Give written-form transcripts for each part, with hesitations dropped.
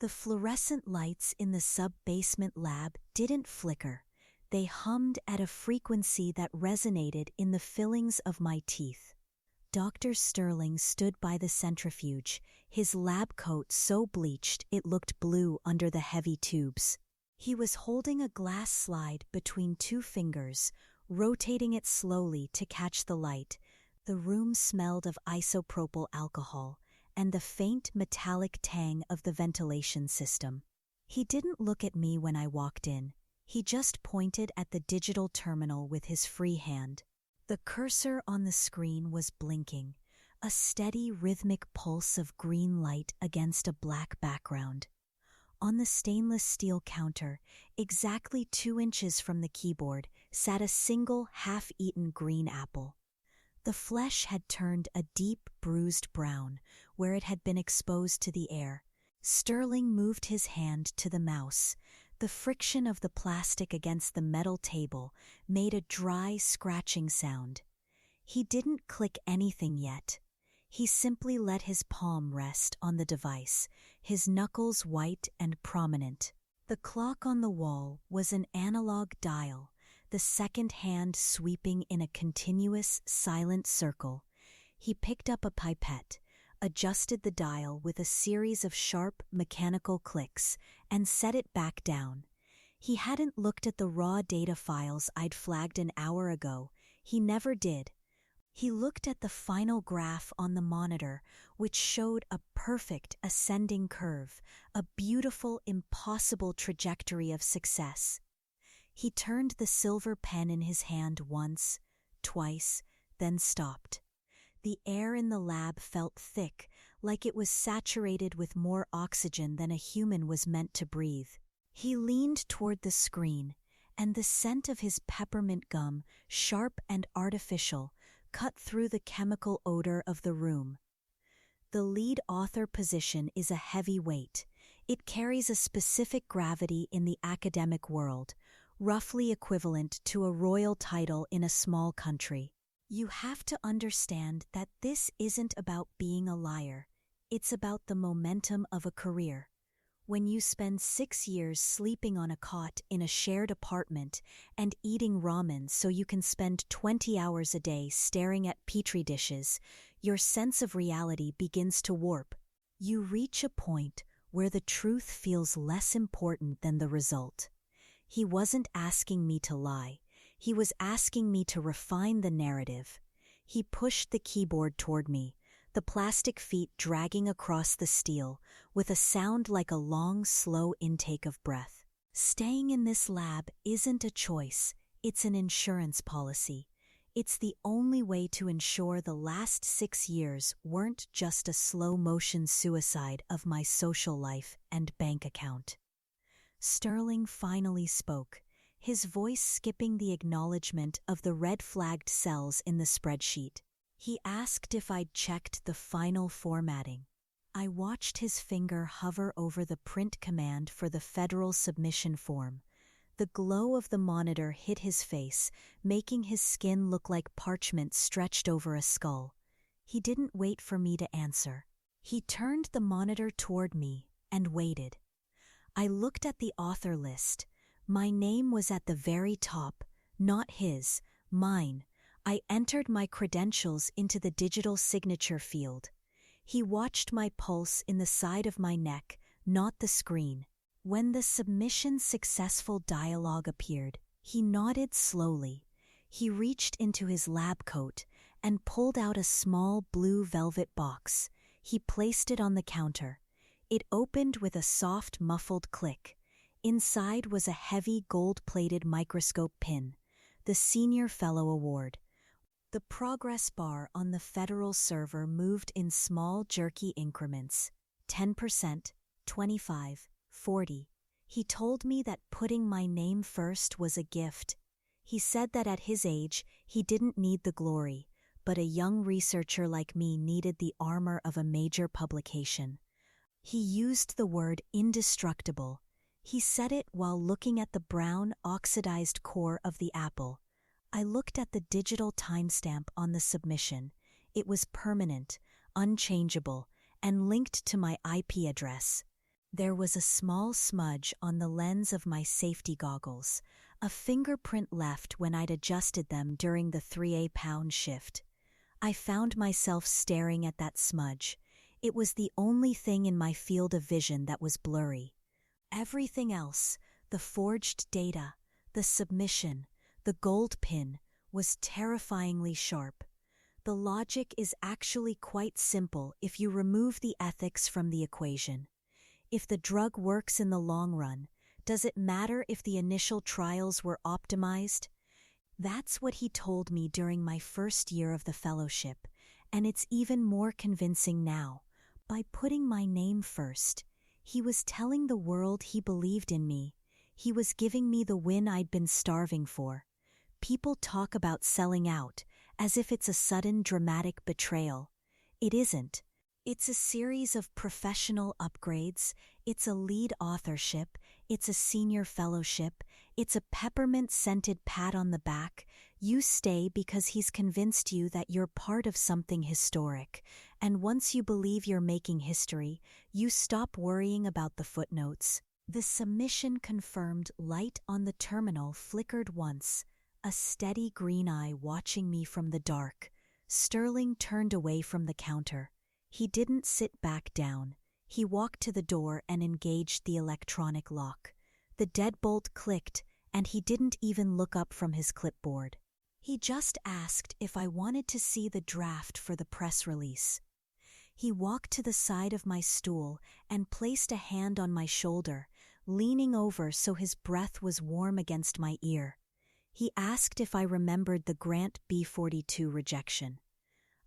The fluorescent lights in the sub-basement lab didn't flicker. They hummed at a frequency that resonated in the fillings of my teeth. Dr. Sterling stood by the centrifuge, his lab coat so bleached it looked blue under the heavy tubes. He was holding a glass slide between two fingers, rotating it slowly to catch the light. The room smelled of isopropyl alcohol and the faint metallic tang of the ventilation system. He didn't look at me when I walked in. He just pointed at the digital terminal with his free hand. The cursor on the screen was blinking, a steady rhythmic pulse of green light against a black background. On the stainless steel counter, exactly 2 inches from the keyboard, sat a single half-eaten green apple. The flesh had turned a deep bruised brown where it had been exposed to the air. Sterling moved his hand to the mouse. The friction of the plastic against the metal table made a dry, scratching sound. He didn't click anything yet. He simply let his palm rest on the device, his knuckles white and prominent. The clock on the wall was an analog dial, the second hand sweeping in a continuous, silent circle. He picked up a pipette, adjusted the dial with a series of sharp, mechanical clicks, and set it back down. He hadn't looked at the raw data files I'd flagged an hour ago. He never did. He looked at the final graph on the monitor, which showed a perfect ascending curve, a beautiful, impossible trajectory of success. He turned the silver pen in his hand once, twice, then stopped. The air in the lab felt thick, like it was saturated with more oxygen than a human was meant to breathe. He leaned toward the screen, and the scent of his peppermint gum, sharp and artificial, cut through the chemical odor of the room. The lead author position is a heavy weight. It carries a specific gravity in the academic world, roughly equivalent to a royal title in a small country. You have to understand that this isn't about being a liar. It's about the momentum of a career. When you spend 6 years sleeping on a cot in a shared apartment and eating ramen so you can spend 20 hours a day staring at petri dishes, your sense of reality begins to warp. You reach a point where the truth feels less important than the result. He wasn't asking me to lie. He was asking me to refine the narrative. He pushed the keyboard toward me, the plastic feet dragging across the steel, with a sound like a long, slow intake of breath. Staying in this lab isn't a choice, it's an insurance policy. It's the only way to ensure the last 6 years weren't just a slow-motion suicide of my social life and bank account. Sterling finally spoke, his voice skipping the acknowledgement of the red-flagged cells in the spreadsheet. He asked if I'd checked the final formatting. I watched his finger hover over the print command for the federal submission form. The glow of the monitor hit his face, making his skin look like parchment stretched over a skull. He didn't wait for me to answer. He turned the monitor toward me and waited. I looked at the author list. My name was at the very top, not his, mine. I entered my credentials into the digital signature field. He watched my pulse in the side of my neck, not the screen. When the submission successful dialogue appeared, he nodded slowly. He reached into his lab coat and pulled out a small blue velvet box. He placed it on the counter. It opened with a soft, muffled click. Inside was a heavy gold-plated microscope pin, the Senior Fellow Award. The progress bar on the federal server moved in small, jerky increments, 10%, 25, 40. He told me that putting my name first was a gift. He said that at his age, he didn't need the glory, but a young researcher like me needed the armor of a major publication. He used the word indestructible. He said it while looking at the brown, oxidized core of the apple. I looked at the digital timestamp on the submission. It was permanent, unchangeable, and linked to my IP address. There was a small smudge on the lens of my safety goggles, a fingerprint left when I'd adjusted them during the 3A-pound shift. I found myself staring at that smudge. It was the only thing in my field of vision that was blurry. Everything else, the forged data, the submission, the gold pin, was terrifyingly sharp. The logic is actually quite simple if you remove the ethics from the equation. If the drug works in the long run, does it matter if the initial trials were optimized? That's what he told me during my first year of the fellowship, and it's even more convincing now. By putting my name first, he was telling the world he believed in me. He was giving me the win I'd been starving for. People talk about selling out as if it's a sudden dramatic betrayal. It isn't. It's a series of professional upgrades, it's a lead authorship, it's a senior fellowship, it's a peppermint-scented pat on the back. You stay because he's convinced you that you're part of something historic. And once you believe you're making history, you stop worrying about the footnotes. The submission confirmed light on the terminal flickered once, a steady green eye watching me from the dark. Sterling turned away from the counter. He didn't sit back down. He walked to the door and engaged the electronic lock. The deadbolt clicked, and he didn't even look up from his clipboard. He just asked if I wanted to see the draft for the press release. He walked to the side of my stool and placed a hand on my shoulder, leaning over so his breath was warm against my ear. He asked if I remembered the Grant B-42 rejection.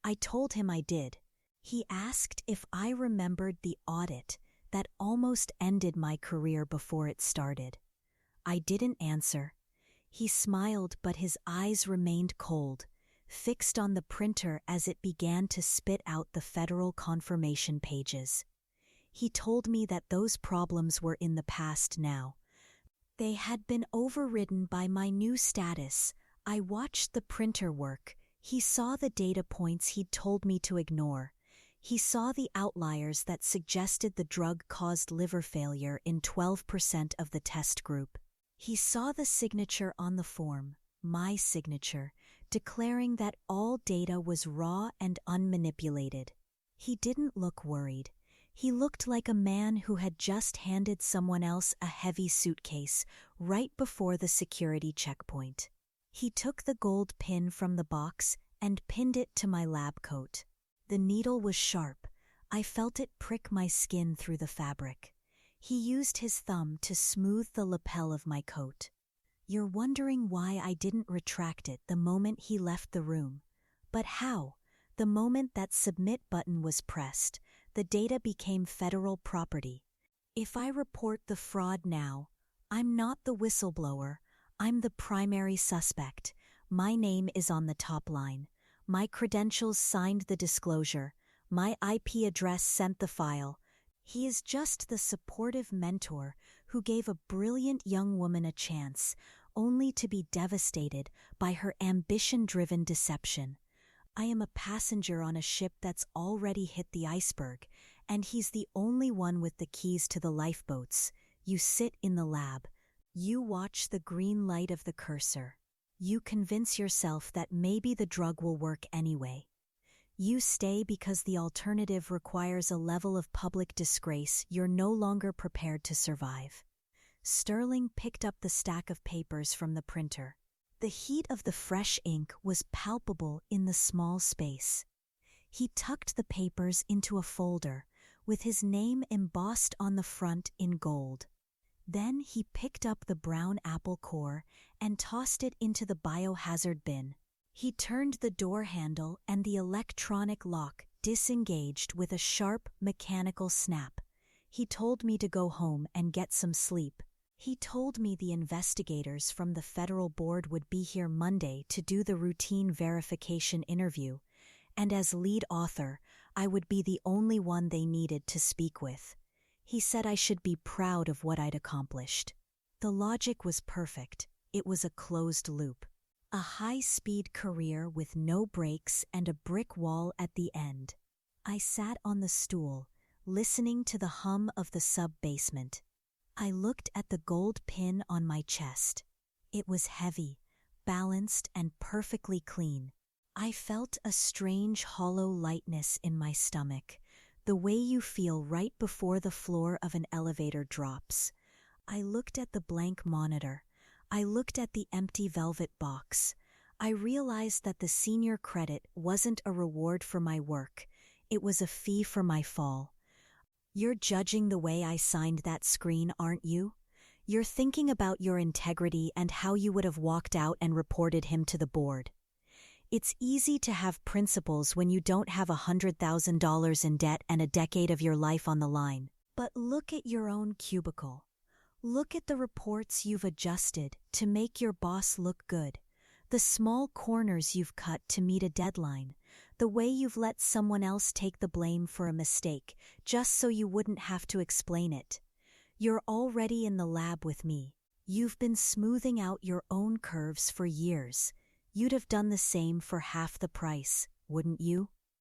I told him I did. He asked if I remembered the audit that almost ended my career before it started. I didn't answer. He smiled, but his eyes remained cold, fixed on the printer as it began to spit out the federal confirmation pages. He told me that those problems were in the past now. They had been overridden by my new status. I watched the printer work. He saw the data points he'd told me to ignore. He saw the outliers that suggested the drug caused liver failure in 12% of the test group. He saw the signature on the form, my signature, declaring that all data was raw and unmanipulated. He didn't look worried. He looked like a man who had just handed someone else a heavy suitcase right before the security checkpoint. He took the gold pin from the box and pinned it to my lab coat. The needle was sharp. I felt it prick my skin through the fabric. He used his thumb to smooth the lapel of my coat. You're wondering why I didn't retract it the moment he left the room. But how? The moment that submit button was pressed, the data became federal property. If I report the fraud now, I'm not the whistleblower. I'm the primary suspect. My name is on the top line. My credentials signed the disclosure. My IP address sent the file. He is just the supportive mentor who gave a brilliant young woman a chance, only to be devastated by her ambition-driven deception. I am a passenger on a ship that's already hit the iceberg, and he's the only one with the keys to the lifeboats. You sit in the lab. You watch the green light of the cursor. You convince yourself that maybe the drug will work anyway. You stay because the alternative requires a level of public disgrace you're no longer prepared to survive. Sterling picked up the stack of papers from the printer. The heat of the fresh ink was palpable in the small space. He tucked the papers into a folder, with his name embossed on the front in gold. Then he picked up the brown apple core and tossed it into the biohazard bin. He turned the door handle and the electronic lock disengaged with a sharp mechanical snap. He told me to go home and get some sleep. He told me the investigators from the federal board would be here Monday to do the routine verification interview, and as lead author, I would be the only one they needed to speak with. He said I should be proud of what I'd accomplished. The logic was perfect. It was a closed loop. A high-speed career with no brakes and a brick wall at the end. I sat on the stool, listening to the hum of the sub-basement. I looked at the gold pin on my chest. It was heavy, balanced, and perfectly clean. I felt a strange hollow lightness in my stomach, the way you feel right before the floor of an elevator drops. I looked at the blank monitor. I looked at the empty velvet box. I realized that the senior credit wasn't a reward for my work. It was a fee for my fall. You're judging the way I signed that screen, aren't you? You're thinking about your integrity and how you would have walked out and reported him to the board. It's easy to have principles when you don't have $100,000 in debt and a decade of your life on the line. But look at your own cubicle. Look at the reports you've adjusted to make your boss look good, the small corners you've cut to meet a deadline, the way you've let someone else take the blame for a mistake just so you wouldn't have to explain it. You're already in the lab with me. You've been smoothing out your own curves for years. You'd have done the same for half the price, wouldn't you?